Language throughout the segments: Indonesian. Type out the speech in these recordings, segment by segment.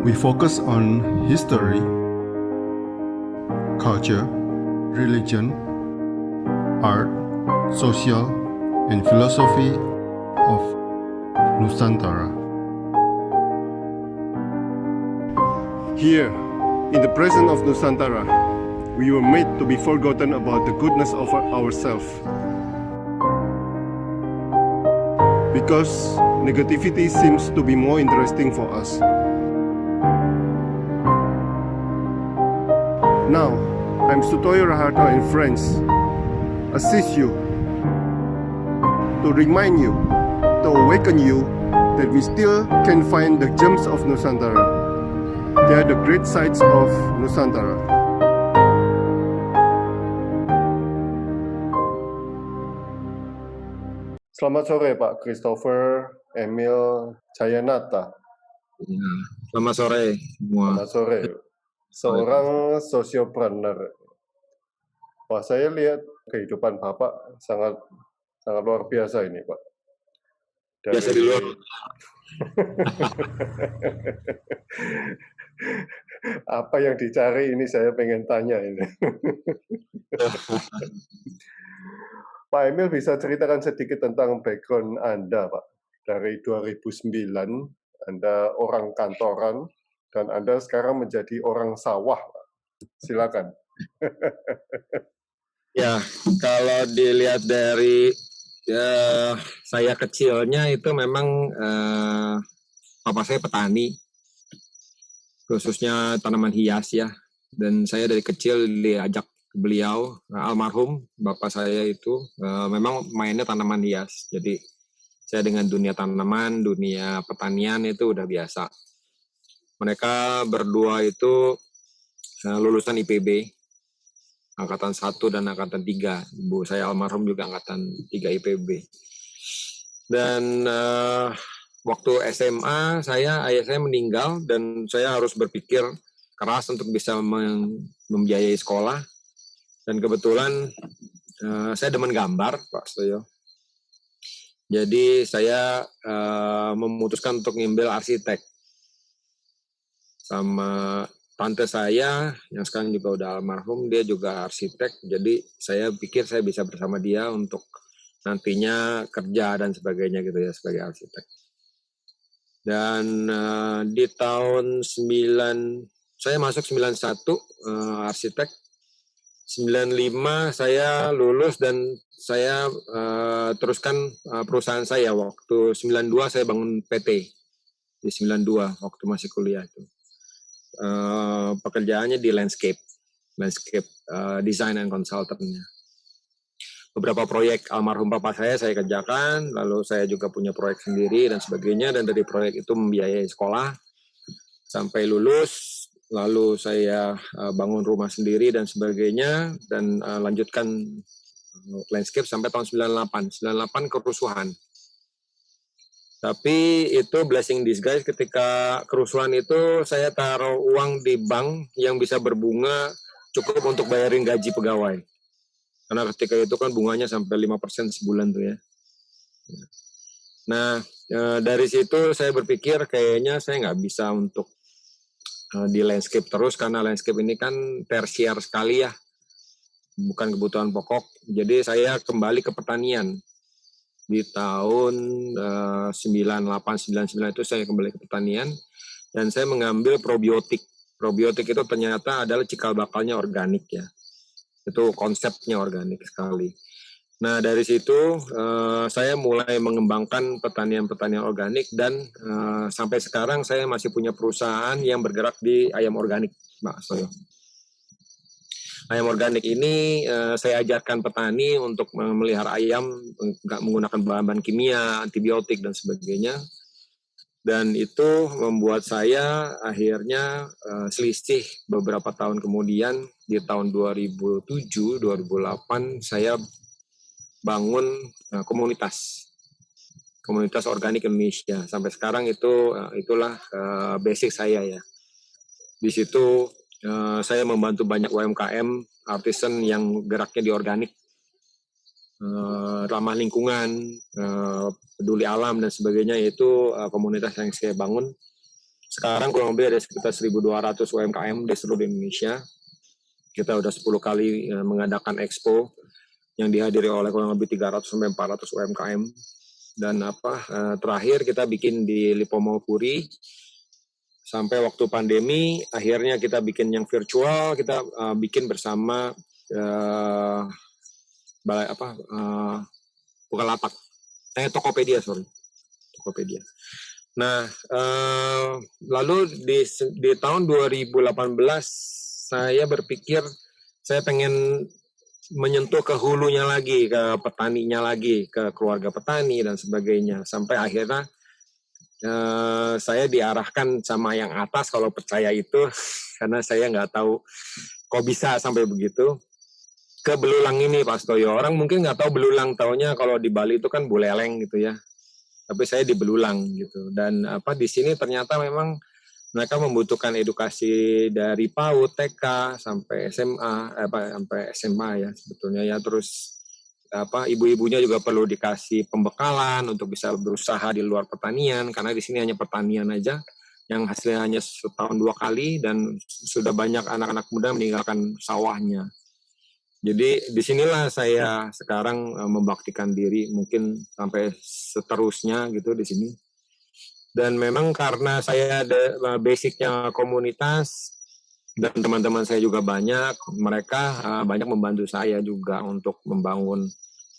We focus on history, culture, religion, art, social, and philosophy of Nusantara. Here, in the presence of Nusantara, we were made to be forgotten about the goodness of ourselves. Because negativity seems to be more interesting for us. Now, I'm Sutoyo Raharto and friends, assist you, to remind you, to awaken you that we still can find the gems of Nusantara. They are the great sights of Nusantara. Selamat sore Pak Christopher Emil Jayanata. Ya, selamat sore semua. Selamat sore. Seorang sosiopreneur. Wah, saya lihat kehidupan Bapak sangat luar biasa ini, Pak. Biasa di luar. Apa yang dicari ini saya pengen tanya ini. Pak Emil bisa ceritakan sedikit tentang background Anda, Pak. Dari 2009, Anda orang kantoran, dan Anda sekarang menjadi orang sawah, Pak. Silakan. Ya, kalau dilihat dari saya kecilnya itu memang papa saya petani, khususnya tanaman hias ya. Dan saya dari kecil diajak beliau, almarhum bapak saya itu memang mainnya tanaman hias. Jadi saya dengan dunia tanaman, dunia pertanian itu udah biasa. Mereka berdua itu lulusan IPB, Angkatan 1 dan Angkatan 3. Ibu saya almarhum juga Angkatan 3 IPB. Dan waktu SMA, ayah saya meninggal dan saya harus berpikir keras untuk bisa membiayai sekolah. Dan kebetulan saya demen gambar, Pak Stoyo. Jadi saya memutuskan untuk ngambil arsitek. Sama tante saya yang sekarang juga udah almarhum, dia juga arsitek. Jadi saya pikir saya bisa bersama dia untuk nantinya kerja dan sebagainya gitu ya sebagai arsitek. Dan di tahun saya masuk 91 arsitek. 95 saya lulus dan saya teruskan perusahaan saya. Waktu 92 saya bangun PT di 92 waktu masih kuliah itu. Pekerjaannya di landscape design and consultant-nya. Beberapa proyek almarhum papa saya kerjakan, lalu saya juga punya proyek sendiri dan sebagainya, dan dari proyek itu membiayai sekolah sampai lulus, lalu saya bangun rumah sendiri dan sebagainya, dan lanjutkan landscape sampai tahun 98 kerusuhan. Tapi itu blessing disguise, ketika kerusuhan itu saya taruh uang di bank yang bisa berbunga cukup untuk bayarin gaji pegawai. Karena ketika itu kan bunganya sampai 5% sebulan tuh ya. Nah, dari situ saya berpikir kayaknya saya nggak bisa untuk di landscape terus, karena landscape ini kan tersier sekali ya. Bukan kebutuhan pokok. Jadi saya kembali ke pertanian. Di tahun 98-99 itu saya kembali ke pertanian dan saya mengambil probiotik. Probiotik itu ternyata adalah cikal bakalnya organik ya. Itu konsepnya organik sekali. Nah dari situ saya mulai mengembangkan pertanian organik dan sampai sekarang saya masih punya perusahaan yang bergerak di ayam organik, Mbak Soyo. Ayam organik ini saya ajarkan petani untuk memelihara ayam nggak menggunakan bahan-bahan kimia, antibiotik dan sebagainya. Dan itu membuat saya akhirnya selisih beberapa tahun kemudian di tahun 2007-2008 saya bangun komunitas organik Indonesia. Sampai sekarang itulah basic saya ya. Di situ saya membantu banyak UMKM, artisan yang geraknya di organik, ramah lingkungan, peduli alam dan sebagainya. Itu komunitas yang saya bangun Sekarang kurang lebih ada sekitar 1.200 UMKM di seluruh Indonesia. Kita udah 10 kali mengadakan expo yang dihadiri oleh kurang lebih 300 sampai 400 UMKM. Dan terakhir kita bikin di Lipomo Puri. Sampai waktu pandemi, akhirnya kita bikin yang virtual, kita bikin bersama Bukalapak, Tokopedia. Tokopedia. Nah, lalu di tahun 2018 saya berpikir saya pengen menyentuh ke hulunya lagi, ke petaninya lagi, ke keluarga petani dan sebagainya. Sampai akhirnya saya diarahkan sama yang atas kalau percaya itu, karena saya nggak tahu kok bisa sampai begitu, ke belulang ini Pak Stoyo. Orang mungkin nggak tahu belulang, taunya kalau di Bali itu kan buleleng gitu ya. Tapi saya di belulang gitu. Dan di sini ternyata memang mereka membutuhkan edukasi dari PAUD, TK sampai SMA, sampai SMA ya sebetulnya ya. Terus ibu-ibunya juga perlu dikasih pembekalan untuk bisa berusaha di luar pertanian, karena di sini hanya pertanian aja yang hasilnya hanya setahun 2 kali, dan sudah banyak anak-anak muda meninggalkan sawahnya. Jadi disinilah saya sekarang membaktikan diri, mungkin sampai seterusnya gitu di sini. Dan memang karena saya ada basicnya komunitas dan teman-teman saya juga banyak, mereka banyak membantu saya juga untuk membangun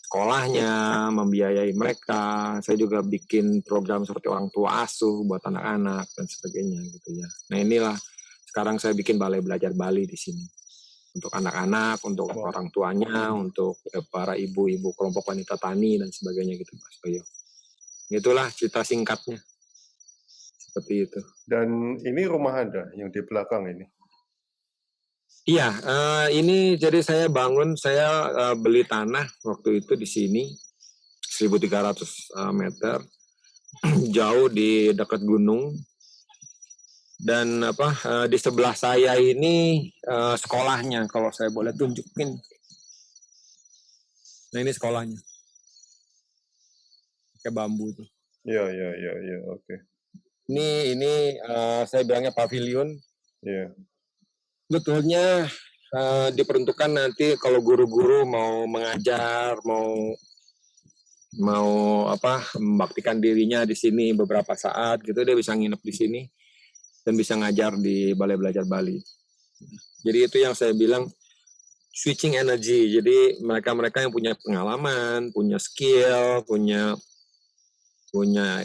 sekolahnya, membiayai mereka. Saya juga bikin program seperti orang tua asuh buat anak-anak dan sebagainya gitu ya. Nah inilah sekarang saya bikin balai belajar Bali di sini untuk anak-anak, untuk orang tuanya, untuk para ibu-ibu kelompok wanita tani dan sebagainya gitu Mas Bayo. Itulah cerita singkatnya seperti itu. Dan ini rumah Anda yang di belakang ini? Iya, ini jadi saya bangun, saya beli tanah waktu itu di sini 1.300 meter, jauh di dekat gunung. Dan di sebelah saya ini sekolahnya, kalau saya boleh tunjukin. Nah ini sekolahnya, pakai bambu tuh. Iya, oke. Ini saya bilangnya pavilion. Iya. Betulnya diperuntukkan nanti kalau guru-guru mau mengajar, mau membaktikan dirinya di sini beberapa saat gitu, dia bisa nginep di sini dan bisa ngajar di Balai Belajar Bali. Jadi itu yang saya bilang switching energy. Jadi mereka-mereka yang punya pengalaman, punya skill, punya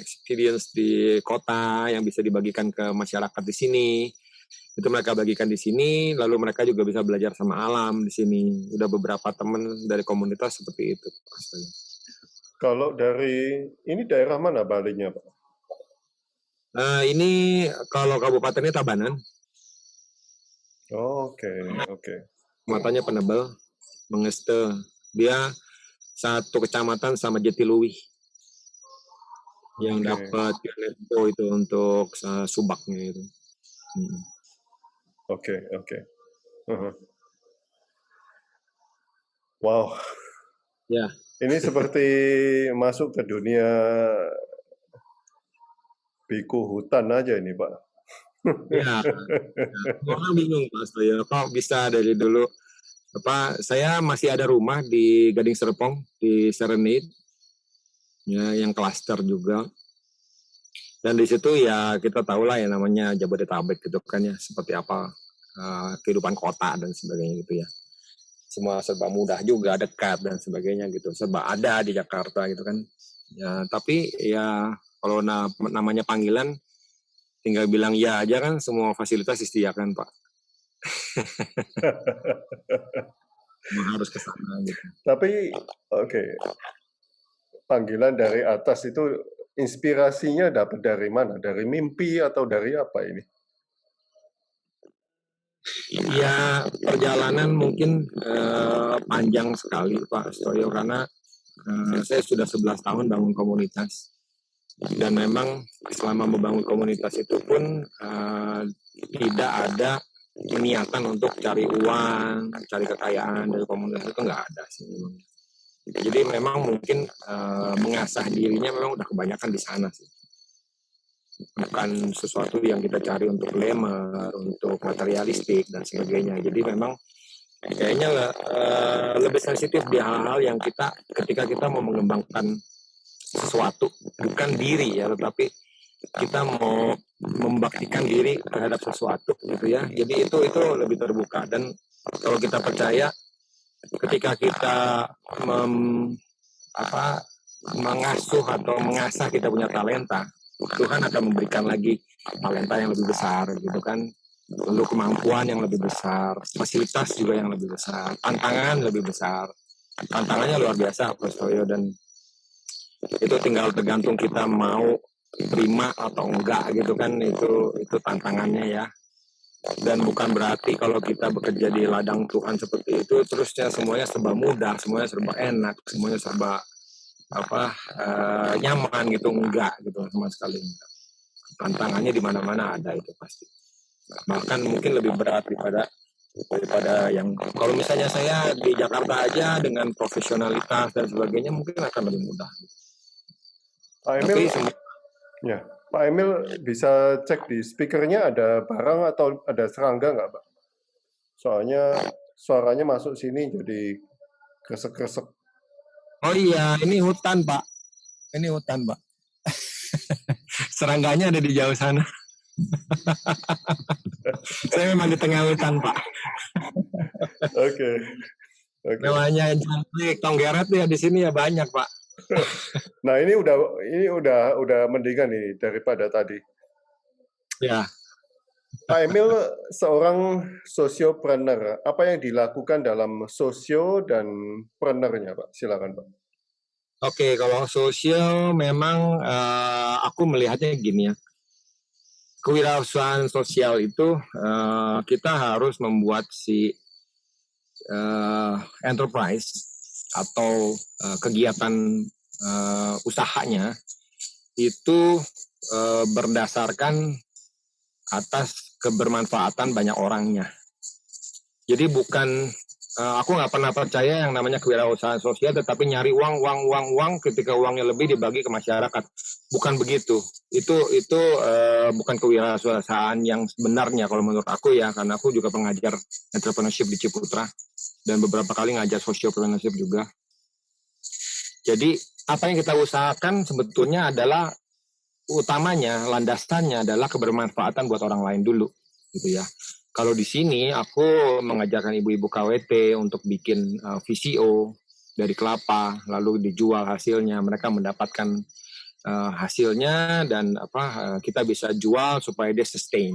experience di kota yang bisa dibagikan ke masyarakat di sini, itu mereka bagikan di sini, lalu mereka juga bisa belajar sama alam di sini. Udah beberapa teman dari komunitas seperti itu. Kalau dari ini daerah mana Balinya, Pak? Ini kalau kabupatennya Tabanan. Oke. Kecamatannya Penebel, Mengeste. Dia satu kecamatan sama Jatiluwih yang dapat UNESCO itu untuk subaknya itu. Oke. Wow. Ya. Ini seperti masuk ke dunia biku hutan aja ini, Pak. Ya. Orang bingung Pak Stoyo, kok bisa dari dulu. Saya masih ada rumah di Gading Serpong, di Serenade, ya, yang klaster juga. Dan di situ ya kita tahulah ya namanya Jabodetabek gitu kan ya, seperti apa kehidupan kota dan sebagainya gitu ya. Semua serba mudah juga, dekat dan sebagainya gitu, serba ada di Jakarta gitu kan. Ya, tapi ya kalau namanya panggilan tinggal bilang ya aja kan, semua fasilitas disediakan Pak. Harus ke sana gitu. Tapi oke. Panggilan dari atas itu inspirasinya dapat dari mana? Dari mimpi atau dari apa ini? Ya perjalanan mungkin panjang sekali Pak Stoyo, karena saya sudah 11 tahun bangun komunitas, dan memang selama membangun komunitas itu pun tidak ada niatan untuk cari uang, cari kekayaan dari komunitas, itu nggak ada sih memang. Jadi memang mungkin mengasah dirinya memang udah kebanyakan di sana sih. bukan sesuatu yang kita cari untuk glamour, untuk materialistik dan sebagainya. Jadi memang kayaknya lebih sensitif di hal-hal yang ketika kita mau mengembangkan sesuatu, bukan diri ya, tetapi kita mau membaktikan diri terhadap sesuatu gitu ya. Jadi itu lebih terbuka. Dan kalau kita percaya ketika kita mengasuh atau mengasah kita punya talenta, Tuhan akan memberikan lagi talenta yang lebih besar gitu kan, lalu kemampuan yang lebih besar, fasilitas juga yang lebih besar, tantangan lebih besar. Tantangannya luar biasa, Pak Stoyo, dan itu tinggal tergantung kita mau terima atau enggak gitu kan, itu tantangannya ya. Dan bukan berarti kalau kita bekerja di ladang Tuhan seperti itu terusnya semuanya serba mudah, semuanya serba enak, semuanya serba nyaman gitu, enggak gitu sama sekali enggak. Tantangannya di mana-mana ada itu pasti. Bahkan mungkin lebih berat daripada yang kalau misalnya saya di Jakarta aja dengan profesionalitas dan sebagainya mungkin akan lebih mudah. Pak Emil, ya, Pak Emil bisa cek di speakernya ada barang atau ada serangga nggak, Pak? Soalnya suaranya masuk sini jadi kresek-kresek. Oh iya, ini hutan Pak. Ini hutan Pak. Serangganya ada di jauh sana. Saya memang di tengah hutan Pak. Oke. Namanya jangkrik, tonggeret ya di sini ya banyak Pak. Nah ini udah mendingan ini daripada tadi. Ya. Pak Emil seorang sosiopreneur. Apa yang dilakukan dalam sosio dan preneurnya, Pak? Silakan, Pak. Oke, kalau sosial memang aku melihatnya gini ya. Kewirausahaan sosial itu kita harus membuat si enterprise atau kegiatan usahanya itu berdasarkan atas kebermanfaatan banyak orangnya. Jadi bukan aku nggak pernah percaya yang namanya kewirausahaan sosial tetapi nyari uang ketika uangnya lebih dibagi ke masyarakat. Bukan begitu. Itu bukan kewirausahaan yang sebenarnya kalau menurut aku ya, karena aku juga pengajar entrepreneurship di Ciputra dan beberapa kali ngajar sociopreneurship juga. Jadi apa yang kita usahakan sebetulnya adalah utamanya landasannya adalah kebermanfaatan buat orang lain dulu gitu ya. Kalau di sini aku mengajarkan ibu-ibu KWT untuk bikin VCO dari kelapa, lalu dijual hasilnya, mereka mendapatkan hasilnya dan kita bisa jual supaya dia sustain.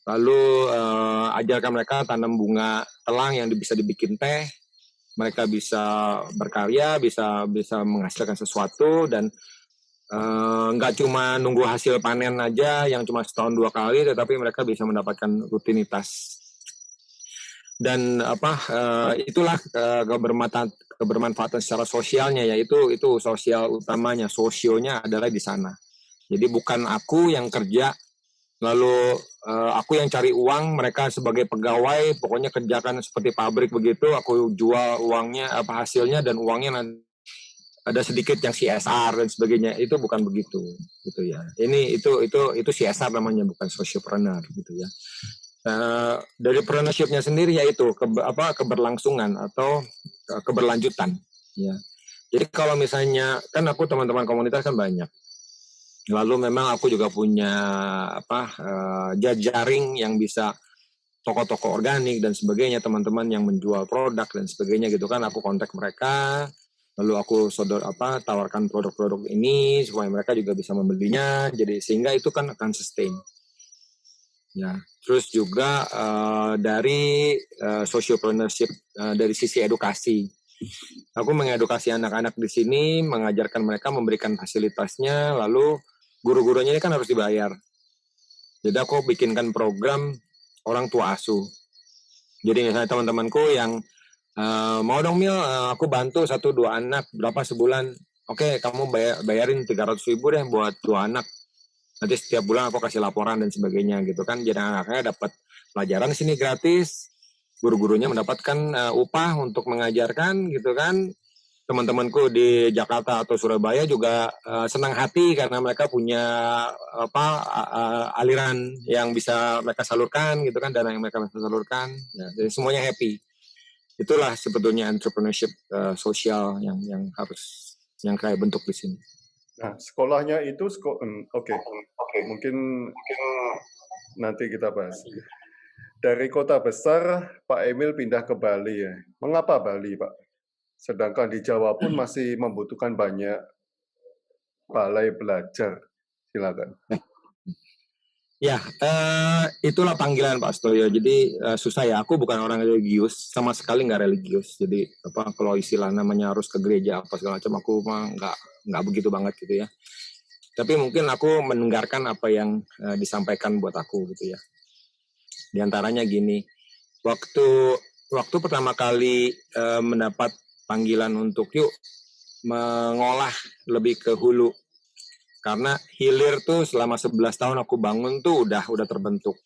Lalu ajarkan mereka tanam bunga telang yang bisa dibikin teh, mereka bisa berkarya, bisa menghasilkan sesuatu dan nggak cuma nunggu hasil panen aja yang cuma setahun 2 kali, tetapi mereka bisa mendapatkan rutinitas. Dan itulah kebermanfaatan secara sosialnya, yaitu itu sosial utamanya, sosionya adalah di sana. Jadi bukan aku yang kerja lalu aku yang cari uang, mereka sebagai pegawai pokoknya kerjakan seperti pabrik begitu, aku jual uangnya hasilnya dan uangnya nanti ada sedikit yang CSR dan sebagainya. Itu bukan begitu gitu ya. Ini itu CSR namanya, bukan sociopreneur gitu ya. Dari preneurship-nya sendiri yaitu keberlangsungan atau keberlanjutan ya. Jadi kalau misalnya kan aku teman-teman komunitas kan banyak. Lalu memang aku juga punya jaring yang bisa toko-toko organik dan sebagainya, teman-teman yang menjual produk dan sebagainya gitu kan, aku kontak mereka. Lalu aku tawarkan produk-produk ini supaya mereka juga bisa membelinya, jadi sehingga itu kan akan sustain. Ya, terus juga dari sociopreneurship dari sisi edukasi, aku mengedukasi anak-anak di sini, mengajarkan mereka, memberikan fasilitasnya, lalu guru-gurunya ini kan harus dibayar. Jadi aku bikinkan program orang tua asuh. Jadi misalnya teman-temanku yang mau dong Mil, aku bantu 1-2 anak, berapa sebulan? Oke, kamu bayarin 300.000 deh buat 2 anak. Nanti setiap bulan aku kasih laporan dan sebagainya gitu kan. Jadi anak-anaknya dapat pelajaran di sini gratis, guru-gurunya mendapatkan upah untuk mengajarkan gitu kan. teman-temanku di Jakarta atau Surabaya juga senang hati karena mereka punya aliran yang bisa mereka salurkan gitu kan, dana yang mereka bisa salurkan. Ya, jadi semuanya happy. Itulah sebetulnya entrepreneurship sosial yang harus yang kayak bentuk di sini. Nah, sekolahnya itu oke. Mungkin nanti kita bahas. Dari kota besar, Pak Emil pindah ke Bali ya. Mengapa Bali, Pak? Sedangkan di Jawa pun masih membutuhkan banyak balai belajar. Silakan. Ya, itulah panggilan Pak Stoyo. Jadi susah ya. Aku bukan orang religius, sama sekali nggak religius. Jadi kalau istilah namanya harus ke gereja apa segala macam, aku mah nggak begitu banget gitu ya. Tapi mungkin aku mendengarkan apa yang disampaikan buat aku gitu ya. Di antaranya gini, waktu pertama kali mendapat panggilan untuk yuk mengolah lebih ke hulu. Karena hilir tuh selama 11 tahun aku bangun tuh udah terbentuk.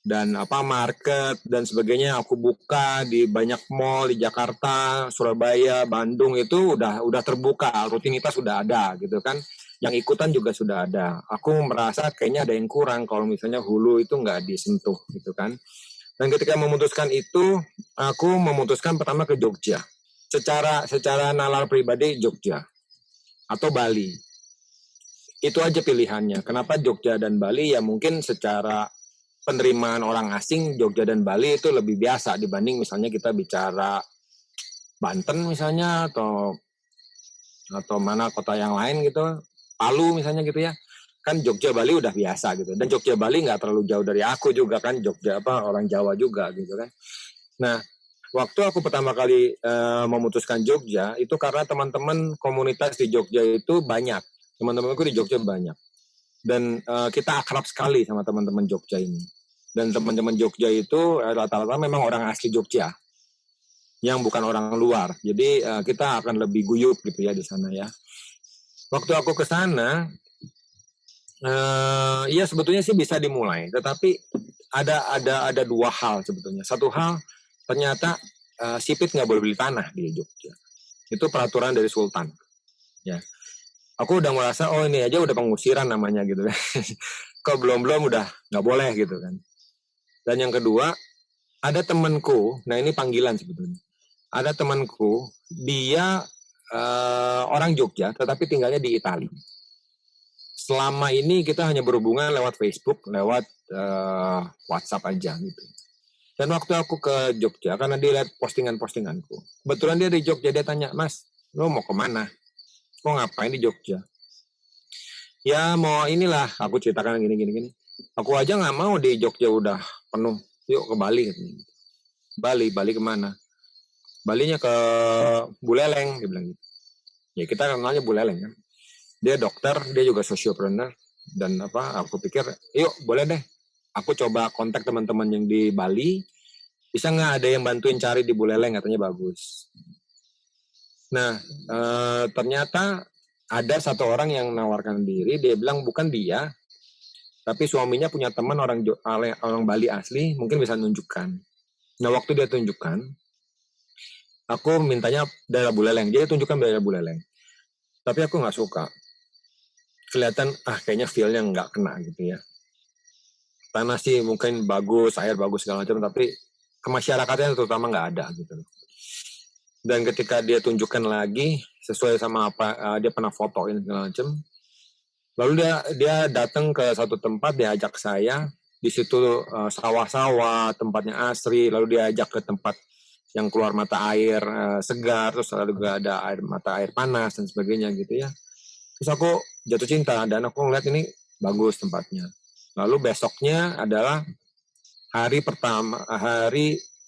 Dan market dan sebagainya aku buka di banyak mall di Jakarta, Surabaya, Bandung itu udah terbuka, rutinitas sudah ada gitu kan. Yang ikutan juga sudah ada. Aku merasa kayaknya ada yang kurang kalau misalnya hulu itu nggak disentuh gitu kan. Dan ketika memutuskan itu, aku memutuskan pertama ke Jogja. Secara nalar pribadi Jogja atau Bali. Itu aja pilihannya. Kenapa Jogja dan Bali? Ya mungkin secara penerimaan orang asing, Jogja dan Bali itu lebih biasa dibanding misalnya kita bicara Banten misalnya atau mana kota yang lain gitu, Palu misalnya gitu ya. Kan Jogja Bali udah biasa gitu. Dan Jogja Bali nggak terlalu jauh dari aku juga kan, Jogja orang Jawa juga gitu kan. Nah, waktu aku pertama kali memutuskan Jogja itu karena teman-teman komunitas di Jogja itu banyak. Teman-temanku di Jogja banyak. Dan kita akrab sekali sama teman-teman Jogja ini. Dan teman-teman Jogja itu rata-rata memang orang asli Jogja. Yang bukan orang luar. Jadi kita akan lebih guyup gitu ya di sana ya. Waktu aku ke sana, ya sebetulnya sih bisa dimulai. Tetapi ada dua hal sebetulnya. Satu hal, ternyata sipit nggak boleh beli tanah di Jogja. Itu peraturan dari Sultan. Ya. Aku udah merasa ini aja udah pengusiran namanya gitu kan. Kok belum udah nggak boleh gitu kan. Dan yang kedua, ada temanku, nah ini panggilan sebetulnya. Ada temanku, dia orang Jogja tetapi tinggalnya di Italia. Selama ini kita hanya berhubungan lewat Facebook, lewat WhatsApp aja gitu. Dan waktu aku ke Jogja, karena dia lihat postinganku, kebetulan dia di Jogja, dia tanya, Mas, lo mau kemana? Kok ngapain di Jogja? Ya mau inilah, aku ceritakan gini. Aku aja nggak mau di Jogja udah penuh. Yuk ke Bali. Bali kemana? Balinya ke Buleleng, dia bilang gitu. Ya kita kenalnya Buleleng kan. Dia dokter, dia juga sosiopreneur. Dan aku pikir, yuk boleh deh. Aku coba kontak teman-teman yang di Bali. Bisa nggak ada yang bantuin cari di Buleleng, katanya bagus. Nah, ternyata ada satu orang yang menawarkan diri, dia bilang bukan dia, tapi suaminya punya teman orang Bali asli, mungkin bisa nunjukkan. Nah, waktu dia tunjukkan, aku mintanya daerah Buleleng, dia tunjukkan daerah Buleleng. Tapi aku nggak suka. Kelihatan, kayaknya feel-nya nggak kena gitu ya. Tanah sih mungkin bagus, air bagus segala macam, tapi kemasyarakatan terutama nggak ada gitu. Dan ketika dia tunjukkan lagi, sesuai sama apa dia pernah fotoin segala macam, lalu dia datang ke satu tempat, dia ajak saya, di situ sawah-sawah, tempatnya asri, lalu dia ajak ke tempat yang keluar mata air segar, terus lalu juga ada mata air panas dan sebagainya gitu ya. Terus aku jatuh cinta dan aku ngeliat ini bagus tempatnya. Lalu besoknya adalah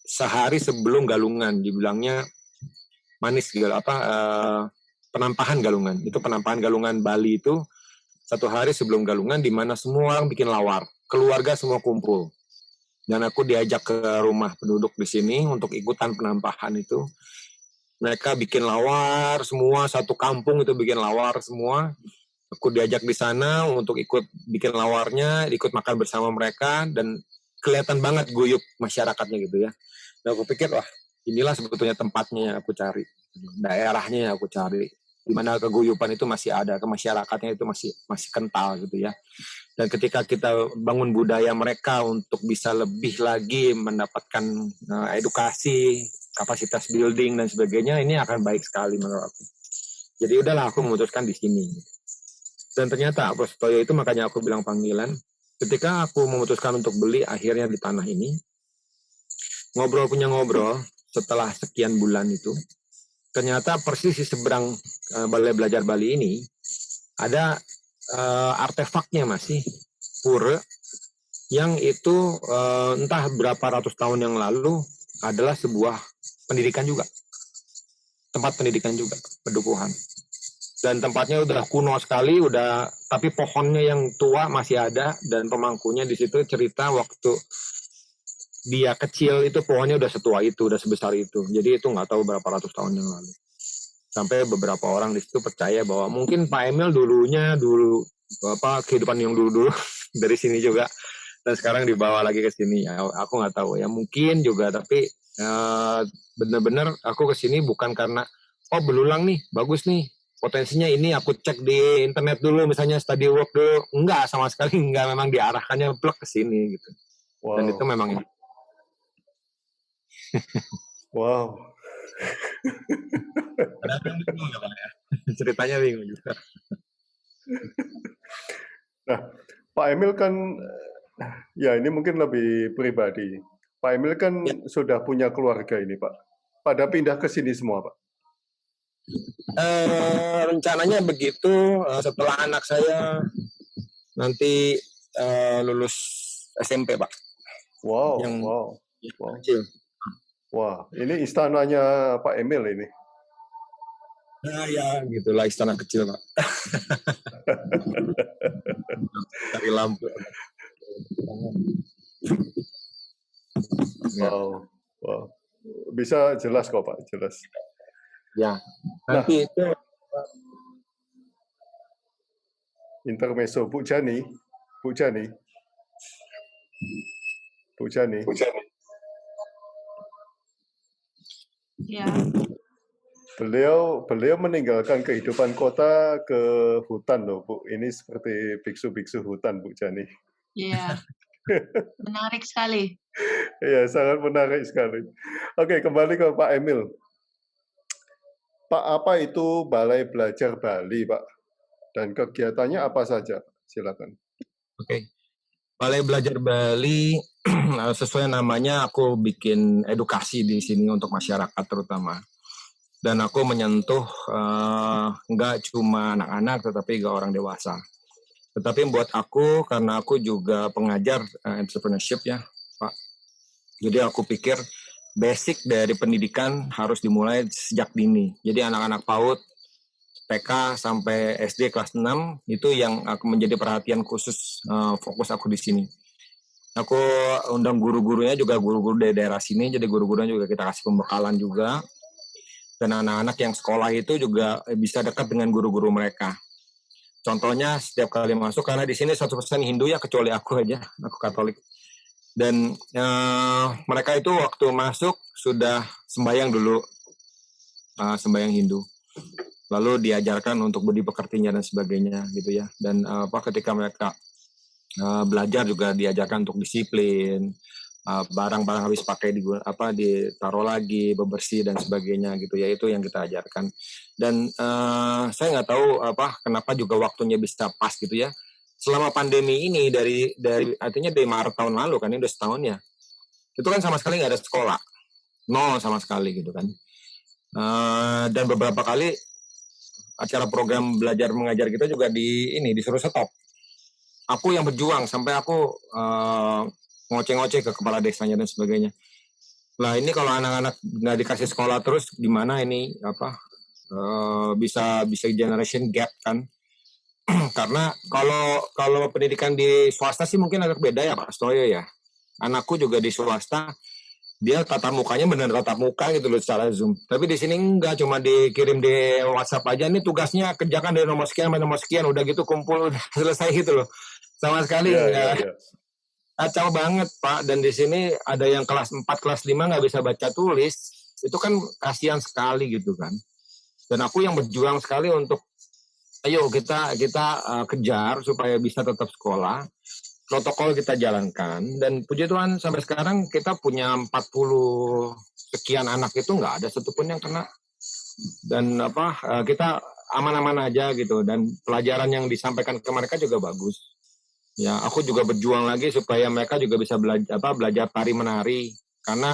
sehari sebelum Galungan, dibilangnya manis gitu penampahan Galungan. Itu penampahan Galungan Bali itu satu hari sebelum Galungan, di mana semua orang bikin lawar, keluarga semua kumpul. Dan aku diajak ke rumah penduduk di sini untuk ikutan penampahan itu. Mereka bikin lawar semua, satu kampung itu bikin lawar semua. Aku diajak di sana untuk ikut bikin lawarnya, ikut makan bersama mereka, dan kelihatan banget guyup masyarakatnya gitu ya. Dan aku pikir, wah inilah sebetulnya tempatnya yang aku cari. daerahnya yang aku cari, di mana keguyupan itu masih ada, kemasyarakatnya itu masih kental gitu ya. Dan ketika kita bangun budaya mereka untuk bisa lebih lagi mendapatkan edukasi, kapasitas building dan sebagainya, ini akan baik sekali menurut aku. Jadi udahlah aku memutuskan di sini. Dan ternyata Pak Sutoyo itu makanya aku bilang panggilan. Ketika aku memutuskan untuk beli akhirnya di tanah ini, ngobrol setelah sekian bulan itu, ternyata persis di seberang Balai Belajar Bali ini ada artefaknya masih pura yang itu entah berapa ratus tahun yang lalu adalah sebuah pendidikan juga, tempat pendidikan juga, pedukuhan. Dan tempatnya udah kuno sekali, tapi pohonnya yang tua masih ada, dan pemangkunya di situ cerita waktu dia kecil itu pohonnya udah setua itu, udah sebesar itu. Jadi itu nggak tahu berapa ratus tahun yang lalu. Sampai beberapa orang di situ percaya bahwa mungkin Pak Emil dulu kehidupan yang dulu dari sini juga, dan sekarang dibawa lagi ke sini. Ya, aku nggak tahu ya, mungkin juga, tapi benar-benar aku ke sini bukan karena belulang nih, bagus nih, potensinya ini, aku cek di internet dulu misalnya, study work dulu. Enggak, sama sekali enggak, memang diarahkannya plek ke sini gitu. Wow. Dan itu memang wow. Ceritanya bingung juga. Nah, Pak Emil kan, ya ini mungkin lebih pribadi. Pak Emil kan sudah punya keluarga ini, Pak. Pada pindah ke sini semua, Pak? Rencananya begitu, setelah anak saya nanti lulus SMP, Pak. Wow. Kecil. Wah, ini istananya Pak Emil ini. Ya, gitulah istana kecil, Pak. Dari lampu. Wow. Bisa jelas kok, Pak, jelas. Ya, nanti itu intermezzo, Bu Jani. Ya. Beliau meninggalkan kehidupan kota ke hutan loh, Bu. Ini seperti biksu-biksu hutan, Bu Jani. Iya. Menarik sekali. Iya, sangat menarik sekali. Oke, kembali ke Pak Emil. Pak, apa itu Balai Belajar Bali, Pak? Dan kegiatannya apa saja? Silakan. Oke. Balai Belajar Bali, sesuai namanya, aku bikin edukasi di sini untuk masyarakat terutama. Dan aku menyentuh nggak cuma anak-anak, tetapi juga orang dewasa. Tetapi buat aku, karena aku juga pengajar entrepreneurship ya, Pak. Jadi aku pikir basic dari pendidikan harus dimulai sejak dini. Jadi anak-anak PAUD, TK sampai SD kelas 6 itu yang aku menjadi perhatian khusus, fokus aku di sini. Aku undang guru-gurunya juga, guru-guru dari daerah sini, jadi guru-gurunya juga kita kasih pembekalan juga. Dan anak-anak yang sekolah itu juga bisa dekat dengan guru-guru mereka. Contohnya setiap kali masuk, karena di sini 100% Hindu ya, kecuali aku aja, aku Katolik. Dan mereka itu waktu masuk sudah sembahyang dulu, sembahyang Hindu. Lalu diajarkan untuk budi pekertinya dan sebagainya gitu ya. Dan ketika mereka belajar juga diajarkan untuk disiplin, barang-barang habis pakai ditaruh lagi, bebersih dan sebagainya gitu ya. Itu yang kita ajarkan. Dan saya nggak tahu kenapa juga waktunya bisa pas gitu ya. Selama pandemi ini artinya dari Maret tahun lalu kan, ini udah setahun ya. Itu kan sama sekali nggak ada sekolah, nol sama sekali gitu kan. Dan beberapa kali acara program belajar mengajar kita juga disuruh stop. Aku yang berjuang sampai aku ngoceh-ngoceh ke kepala desanya dan sebagainya. Lah ini kalau anak-anak nggak dikasih sekolah terus gimana ini bisa generation gap kan? Karena kalau pendidikan di swasta sih mungkin agak beda ya Pak Sutoyo ya. Anakku juga di swasta, dia tatap mukanya benar tatap muka gitu loh secara Zoom. Tapi di sini enggak, cuma dikirim di WhatsApp aja, nih tugasnya kerjakan dari nomor sekian sampai nomor sekian, udah gitu kumpul udah selesai gitu loh. Sama sekali kacau banget Pak. Dan di sini ada yang kelas 4, kelas 5 nggak bisa baca tulis. itu kan kasihan sekali gitu kan. Dan aku yang berjuang sekali untuk ayo kita kejar supaya bisa tetap sekolah, protokol kita jalankan, dan puji Tuhan sampai sekarang kita punya 40 sekian anak itu nggak ada satupun yang kena, dan kita aman-aman aja gitu, dan pelajaran yang disampaikan ke mereka juga bagus. Ya, aku juga berjuang lagi supaya mereka juga bisa belajar tari menari, karena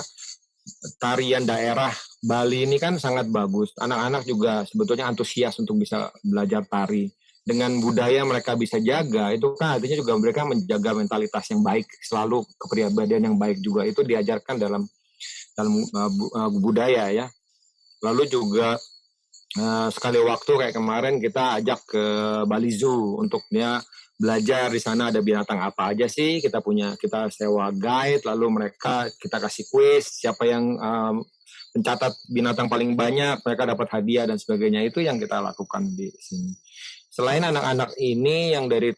tarian daerah Bali ini kan sangat bagus. Anak-anak juga sebetulnya antusias untuk bisa belajar tari. Dengan budaya mereka bisa jaga, itu kan artinya juga mereka menjaga mentalitas yang baik, selalu kepribadian yang baik juga itu diajarkan dalam budaya ya. Lalu juga sekali waktu kayak kemarin kita ajak ke Bali Zoo untuk dia belajar di sana ada binatang apa aja sih. Kita sewa guide, lalu kita kasih quiz, siapa yang mencatat binatang paling banyak, mereka dapat hadiah dan sebagainya. Itu yang kita lakukan di sini. Selain anak-anak ini yang dari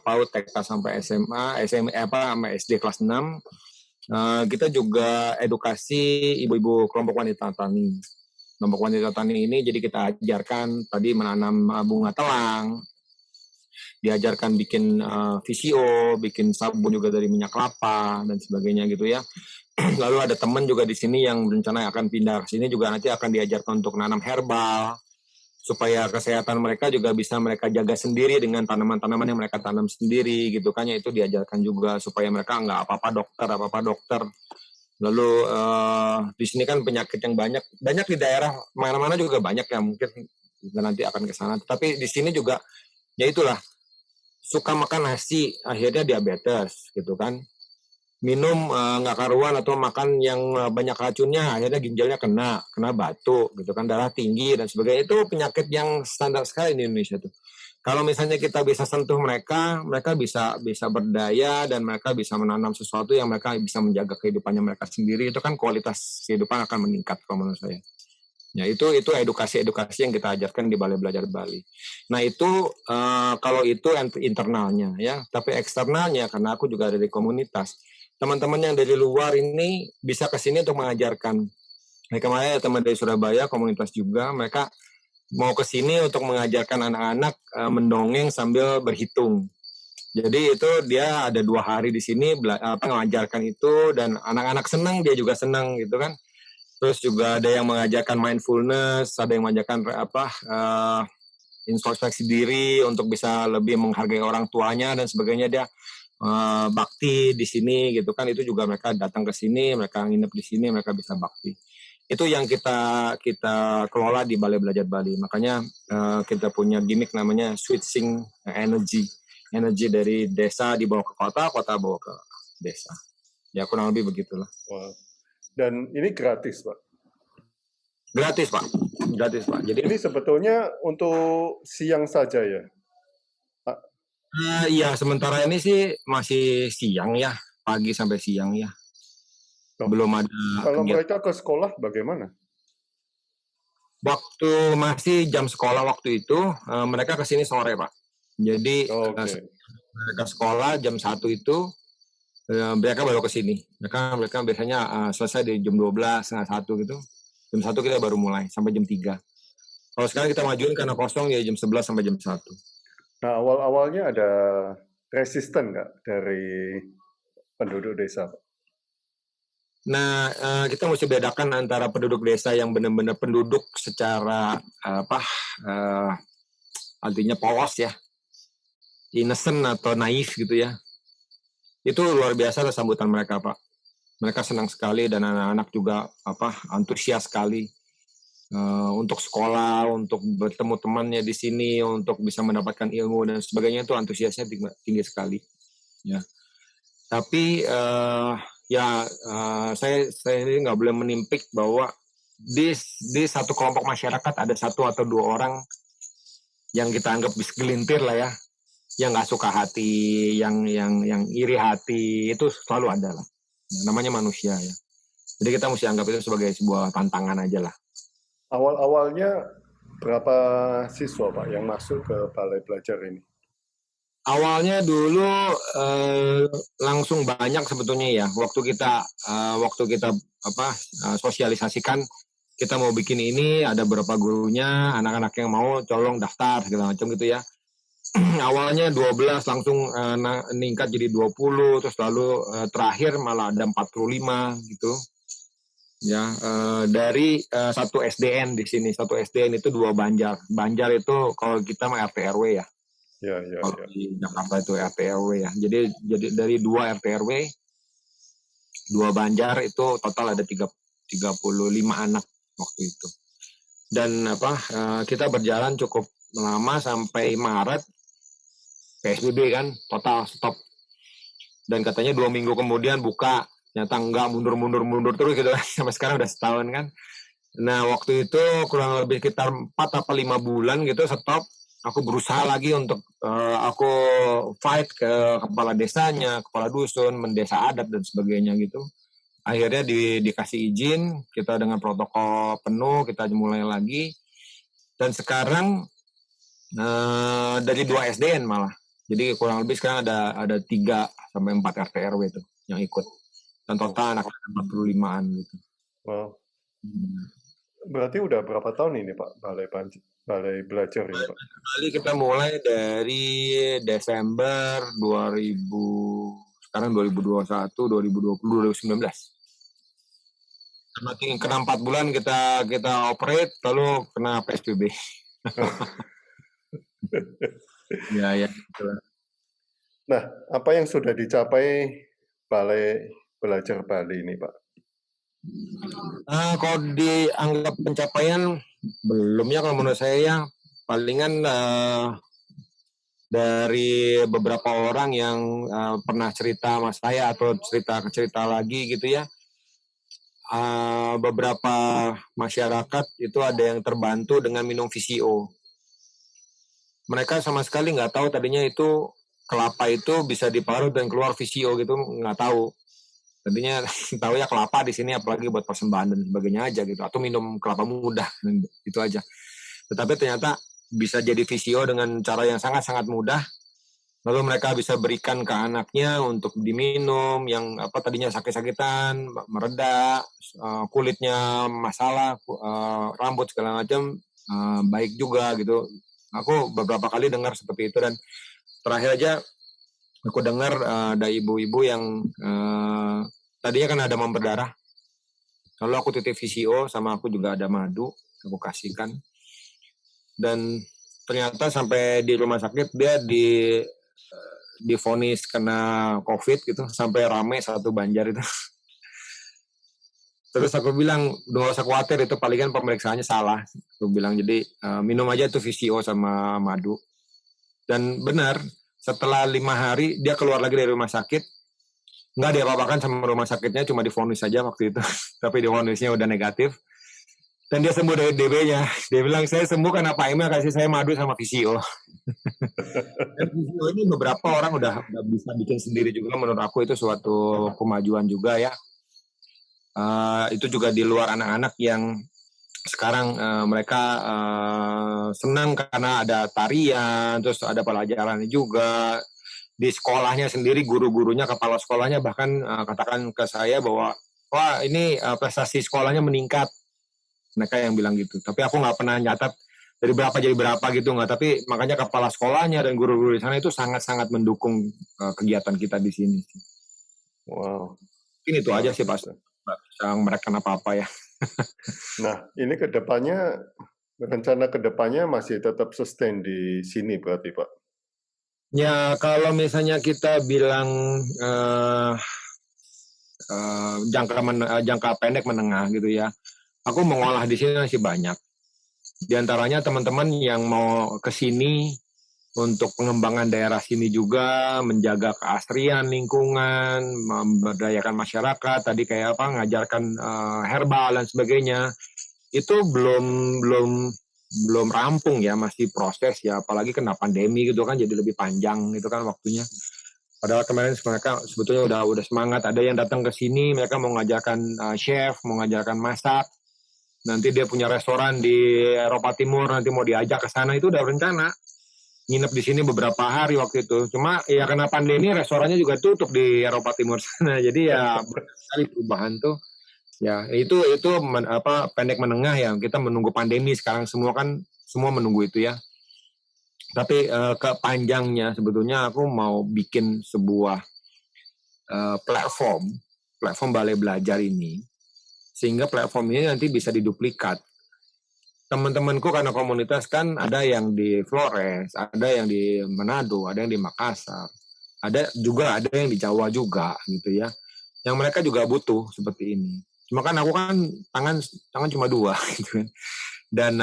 PAUD TK sampai SMA sampai SD kelas 6, kita juga edukasi ibu-ibu kelompok wanita tani. Kelompok wanita tani ini jadi kita ajarkan tadi menanam bunga telang, diajarkan bikin VCO, bikin sabun juga dari minyak kelapa dan sebagainya gitu ya. Lalu ada teman juga di sini yang berencana akan pindah ke sini juga nanti akan diajarkan untuk nanam herbal, supaya kesehatan mereka juga bisa mereka jaga sendiri dengan tanaman-tanaman yang mereka tanam sendiri gitu kan ya, itu diajarkan juga supaya mereka nggak apa-apa dokter. Lalu di sini kan penyakit yang banyak di daerah mana-mana juga banyak ya, mungkin nanti akan ke sana. Tapi di sini juga ya itulah, suka makan nasi akhirnya diabetes gitu kan, minum nggak karuan atau makan yang banyak racunnya akhirnya ginjalnya kena batuk gitu kan, darah tinggi dan sebagainya. Itu penyakit yang standar sekali di Indonesia tuh. Kalau misalnya kita bisa sentuh mereka bisa berdaya dan mereka bisa menanam sesuatu yang mereka bisa menjaga kehidupannya mereka sendiri, itu kan kualitas kehidupan akan meningkat kalau menurut saya. Ya itu edukasi yang kita ajarkan di Balai Belajar Bali. Nah itu kalau itu internalnya ya, tapi eksternalnya karena aku juga ada di komunitas. Teman-teman yang dari luar ini bisa ke sini untuk mengajarkan. Kemarin ada teman dari Surabaya, komunitas juga, mereka mau ke sini untuk mengajarkan anak-anak mendongeng sambil berhitung. Jadi itu dia ada 2 hari di sini mengajarkan itu, dan anak-anak senang, dia juga senang gitu kan. Terus juga ada yang mengajarkan mindfulness, ada yang mengajarkan introspeksi diri untuk bisa lebih menghargai orang tuanya dan sebagainya. Dia bakti di sini gitu kan, itu juga mereka datang ke sini, mereka nginep di sini, mereka bisa bakti. Itu yang kita kelola di Balai Belajar Bali. Makanya kita punya gimmick namanya switching energy dari desa dibawa ke kota bawa ke desa. Ya kurang lebih begitulah. Wow. Dan ini gratis, Pak? Gratis Pak. Jadi ini sebetulnya untuk siang saja ya? Iya, sementara ini sih masih siang ya, pagi sampai siang ya. Belum ada. Kalau mereka ke sekolah bagaimana? Waktu masih jam sekolah waktu itu, mereka ke sini sore Pak. Jadi mereka sekolah jam 1 itu, mereka baru ke sini. Mereka biasanya selesai di jam 12, setengah 1 gitu. Jam 1 kita baru mulai sampai jam 3. Kalau sekarang kita majuin karena kosong ya jam 11 sampai jam 1. Nah, awal-awalnya ada resisten nggak dari penduduk desa, Pak? Nah, kita mesti bedakan antara penduduk desa yang benar-benar penduduk secara artinya polos ya, innocent atau naif gitu ya. Itu luar biasa sambutan mereka, Pak. Mereka senang sekali dan anak-anak juga antusias sekali. Untuk sekolah, untuk bertemu temannya di sini, untuk bisa mendapatkan ilmu dan sebagainya, itu antusiasnya tinggi sekali. Ya, tapi saya ini nggak boleh menimpik bahwa di satu kelompok masyarakat ada 1 atau 2 orang yang kita anggap segelintir lah ya, yang nggak suka hati, yang iri hati, itu selalu ada lah. Ya, namanya manusia ya. Jadi kita mesti anggap itu sebagai sebuah tantangan aja lah. Awal-awalnya berapa siswa Pak yang masuk ke Balai Belajar ini? Awalnya dulu langsung banyak sebetulnya ya. Waktu kita sosialisasikan kita mau bikin ini, ada berapa gurunya, anak-anak yang mau colong daftar segala macam gitu ya. Awalnya 12 langsung meningkat jadi 20, terus lalu terakhir malah ada 45 gitu. Ya, dari satu SDN di sini, satu SDN itu 2 Banjar. Banjar itu kalau kita mah RT RW ya. Ya. Kalau di Jakarta itu RT RW ya. Jadi dari 2 RT RW, 2 Banjar itu total ada 35 anak waktu itu. Dan kita berjalan cukup lama sampai Maret PSBB kan, total stop. Dan katanya 2 minggu kemudian buka, ternyata enggak, mundur terus gitu kan. Sampai sekarang udah setahun kan. Nah waktu itu kurang lebih sekitar 4 atau 5 bulan gitu stop. Aku berusaha lagi untuk aku fight ke kepala desanya, kepala dusun, mendesa adat dan sebagainya gitu. Akhirnya dikasih izin, kita dengan protokol penuh, kita mulai lagi. Dan sekarang dari 2 SDN malah. Jadi kurang lebih sekarang ada 3 sampai 4 RT RW itu yang ikut. Dan total anak 45-an gitu. Wow. Berarti udah berapa tahun ini Pak balai belajar ini Pak? Kali kita mulai dari Desember 2000, sekarang 2021, 2020, 2019. Kena 4 bulan kita operate, lalu kena PSBB. ya. Nah, apa yang sudah dicapai Balai Belajar Bali ini, Pak? Kalau dianggap pencapaian, belum ya kalau menurut saya ya. Palingan dari beberapa orang yang pernah cerita sama saya atau cerita lagi gitu ya. Beberapa masyarakat itu ada yang terbantu dengan minum VCO. Mereka sama sekali nggak tahu tadinya itu kelapa itu bisa diparut dan keluar VCO gitu, nggak tahu. Tadinya tahu ya kelapa di sini apalagi buat persembahan dan sebagainya aja gitu, atau minum kelapa muda itu aja. Tetapi ternyata bisa jadi VCO dengan cara yang sangat-sangat mudah. Lalu mereka bisa berikan ke anaknya untuk diminum yang tadinya sakit-sakitan, mereda, kulitnya masalah, rambut segala macam baik juga gitu. Aku beberapa kali dengar seperti itu, dan terakhir aja aku dengar ada ibu-ibu yang tadinya kan ada demam berdarah. Lalu aku titip VCO, sama aku juga ada madu, aku kasihkan. Dan ternyata sampai di rumah sakit dia divonis kena COVID gitu, sampai rame satu Banjar itu. Terus aku bilang, nggak usah khawatir, itu palingan pemeriksaannya salah. Aku bilang, jadi minum aja tuh VCO sama madu. Dan benar, setelah 5 hari dia keluar lagi dari rumah sakit. Nggak diapa-apakan sama rumah sakitnya, cuma divonis saja waktu itu. Tapi divonisnya udah negatif. Dan dia sembuh dari DB-nya. Dia bilang, saya sembuh karena Pak Emil kasih saya madu sama VCO. Dan VCO ini beberapa orang udah bisa bikin sendiri juga. Menurut aku itu suatu kemajuan juga ya. Itu juga di luar anak-anak yang sekarang mereka senang karena ada tarian, terus ada pelajaran juga. Di sekolahnya sendiri, guru-gurunya, kepala sekolahnya bahkan katakan ke saya bahwa, wah ini prestasi sekolahnya meningkat. Mereka yang bilang gitu. Tapi aku nggak pernah nyatat dari berapa jadi berapa gitu, nggak. Tapi makanya kepala sekolahnya dan guru-guru di sana itu sangat-sangat mendukung kegiatan kita di sini. Wow. Ini itu aja sih Pak. Yang mereka apa-apa ya. Nah, ini rencana kedepannya masih tetap sustain di sini berarti Pak? Ya, kalau misalnya kita bilang jangka pendek menengah gitu ya, aku mengolah di sini masih banyak. Di antaranya teman-teman yang mau ke sini untuk pengembangan daerah sini juga, menjaga keasrian lingkungan, memberdayakan masyarakat, tadi kayak ngajarkan herbal dan sebagainya. Itu belum rampung ya, masih proses ya, apalagi kena pandemi gitu kan, jadi lebih panjang gitu kan waktunya. Padahal kemarin mereka sebetulnya udah semangat, ada yang datang ke sini, mereka mau ngajarkan chef, mau ngajarkan masak. Nanti dia punya restoran di Eropa Timur, nanti mau diajak ke sana, itu udah rencana. Nginep di sini beberapa hari waktu itu. Cuma ya karena pandemi restorannya juga tutup di Eropa Timur sana. Jadi ya sekali perubahan tuh. Ya, itu pendek menengah ya. Kita menunggu pandemi sekarang semua menunggu itu ya. Tapi ke panjangnya sebetulnya aku mau bikin sebuah platform balai belajar ini, sehingga platform ini nanti bisa diduplikat. Teman-temanku karena komunitas kan ada yang di Flores, ada yang di Manado, ada yang di Makassar, ada yang di Jawa juga gitu ya. Yang mereka juga butuh seperti ini. Cuma kan aku kan tangan cuma 2 gitu kan. Dan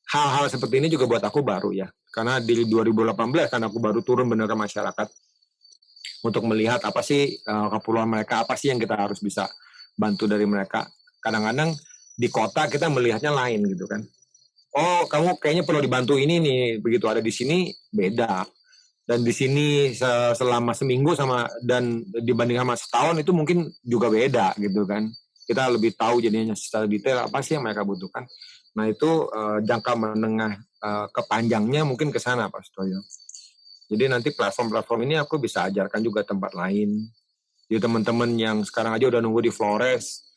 hal-hal seperti ini juga buat aku baru ya. Karena di 2018 kan aku baru turun benar ke masyarakat untuk melihat apa sih keperluan mereka, apa sih yang kita harus bisa bantu dari mereka. Kadang-kadang di kota kita melihatnya lain gitu kan. Oh, kamu kayaknya perlu dibantu ini nih. Begitu ada di sini beda. Dan di sini selama seminggu dan dibanding sama setahun itu mungkin juga beda gitu kan. Kita lebih tahu jadinya secara detail apa sih yang mereka butuhkan. Nah itu jangka menengah ke panjangnya mungkin ke sana Pak Sutoyo. Jadi nanti platform-platform ini aku bisa ajarkan juga tempat lain. Jadi teman-teman yang sekarang aja udah nunggu di Flores,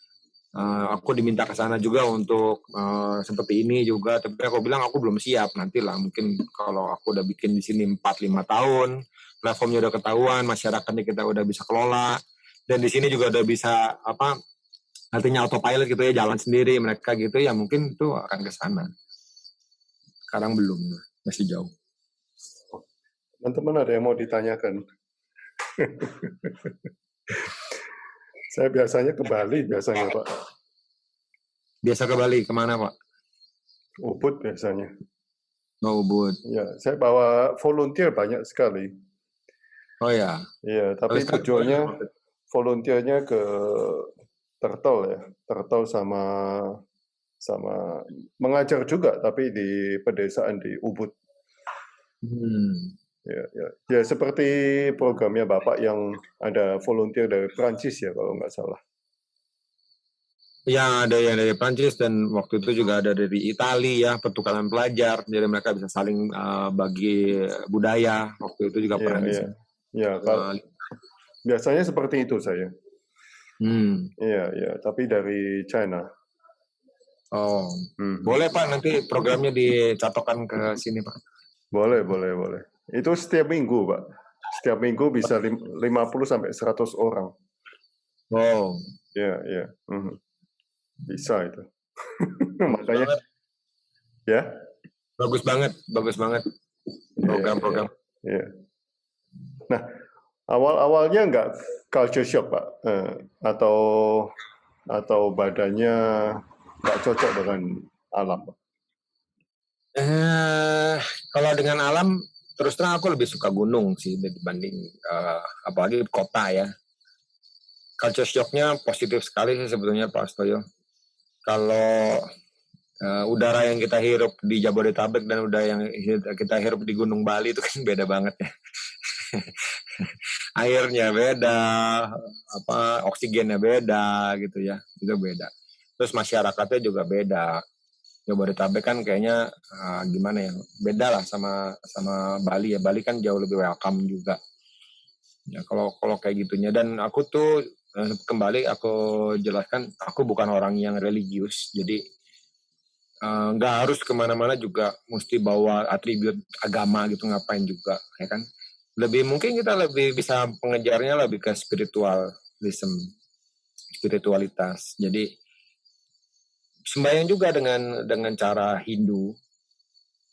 aku diminta ke sana juga untuk seperti ini juga, tapi aku bilang aku belum siap, nantilah mungkin kalau aku udah bikin di sini 4-5 tahun, platformnya udah ketahuan, masyarakatnya kita udah bisa kelola, dan di sini juga udah bisa artinya autopilot gitu ya, jalan sendiri mereka gitu ya, mungkin itu akan ke sana. Sekarang belum, masih jauh. Teman-teman ada yang mau ditanyakan? Saya biasanya ke Bali biasanya Pak. Biasa ke Bali, kemana Pak? Ubud biasanya. Oh, Ubud. Ya, saya bawa volunteer banyak sekali. Oh ya. Iya, tapi tujuannya volunteernya ke Turtle ya, Turtle sama mengajar juga, tapi di pedesaan di Ubud. Ya, seperti programnya Bapak yang ada volunteer dari Prancis ya kalau nggak salah. Ya, ada yang dari Prancis dan waktu itu juga ada dari Italia ya, pertukaran pelajar, jadi mereka bisa saling bagi budaya. Waktu itu juga pernah di sini. Ya, biasanya seperti itu saya. Iya, tapi dari China. Oh, boleh Pak, nanti programnya dicatokkan ke sini Pak. Boleh. Itu setiap minggu Pak. Setiap minggu bisa 50 sampai 100 orang. Wow. Iya. Bisa itu. Makanya. Ya. Bagus banget program-program. Iya. Nah, awalnya nggak culture shock Pak, atau badannya nggak cocok dengan alam Pak? Kalau dengan alam, terus terang aku lebih suka gunung sih dibanding apalagi kota ya. Culture shock-nya positif sekali sih sebetulnya Pak Astoyo. Kalau udara yang kita hirup di Jabodetabek dan udara yang kita hirup di Gunung Bali itu kan beda banget ya. Airnya beda, oksigennya beda gitu ya, itu beda. Terus masyarakatnya juga beda. Jabodetabek kan kayaknya gimana ya, beda lah sama Bali ya. Bali kan jauh lebih welcome juga. Ya kalau kayak gitunya. Dan aku tuh kembali aku jelaskan, aku bukan orang yang religius, jadi nggak harus kemana-mana juga mesti bawa atribut agama gitu, ngapain juga ya kan. Mungkin kita lebih bisa pengejarnya lebih ke spiritualitas. Jadi sembahyang juga dengan cara Hindu.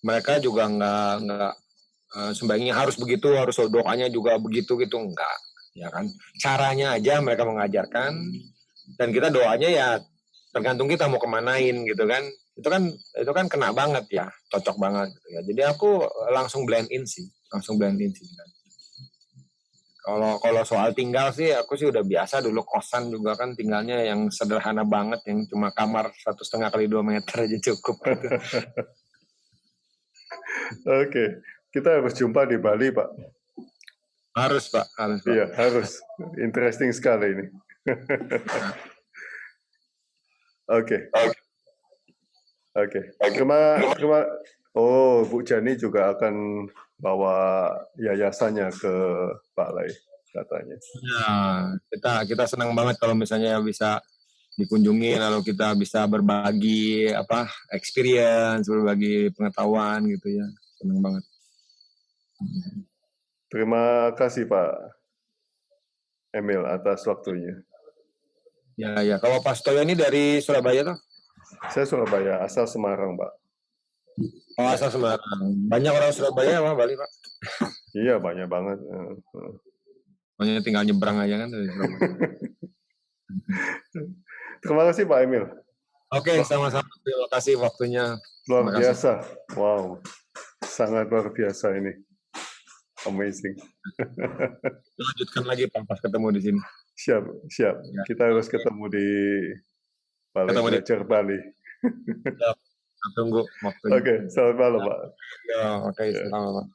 Mereka juga nggak sembahyangnya harus begitu, harus doanya juga begitu gitu, enggak ya kan. Caranya aja mereka mengajarkan, dan kita doanya ya tergantung kita mau kemanain gitu kan. Itu kan kena banget ya, cocok banget gitu ya. Jadi aku langsung blend in sih kan. Kalau soal tinggal sih, aku sih udah biasa dulu kosan juga kan, tinggalnya yang sederhana banget, yang cuma kamar 1,5 kali 2 meter aja cukup. Gitu. Oke, kita harus jumpa di Bali Pak. Harus Pak. Iya, harus. Interesting sekali ini. Oke. Bu Jani juga akan bawa yayasannya ke Balai. katanya. Ya, kita senang banget kalau misalnya bisa dikunjungi, lalu kita bisa berbagi experience, berbagi pengetahuan gitu ya. Senang banget. Terima kasih Pak Emil atas waktunya. Ya. Kalau Pak Stoyo ini dari Surabaya tuh? Saya Surabaya, asal Semarang, Pak. Oh, asal Semarang. Banyak orang Surabaya sama Bali, Pak? Iya, banyak banget. Pokoknya tinggal nyebrang aja kan dari Surabaya. Terima kasih Pak Emil. Oke, sama-sama. Terima kasih waktunya. Luar Terima kasih. biasa. Wow, sangat luar biasa ini. Amazing. Lanjutkan lagi Pak pas ketemu di sini. Siap. Ya. Kita harus ketemu di Balai Ketemu di- Belajar Bali. Kita tunggu waktunya. Oke, selamat malam Pak. Ya, oke, selamat.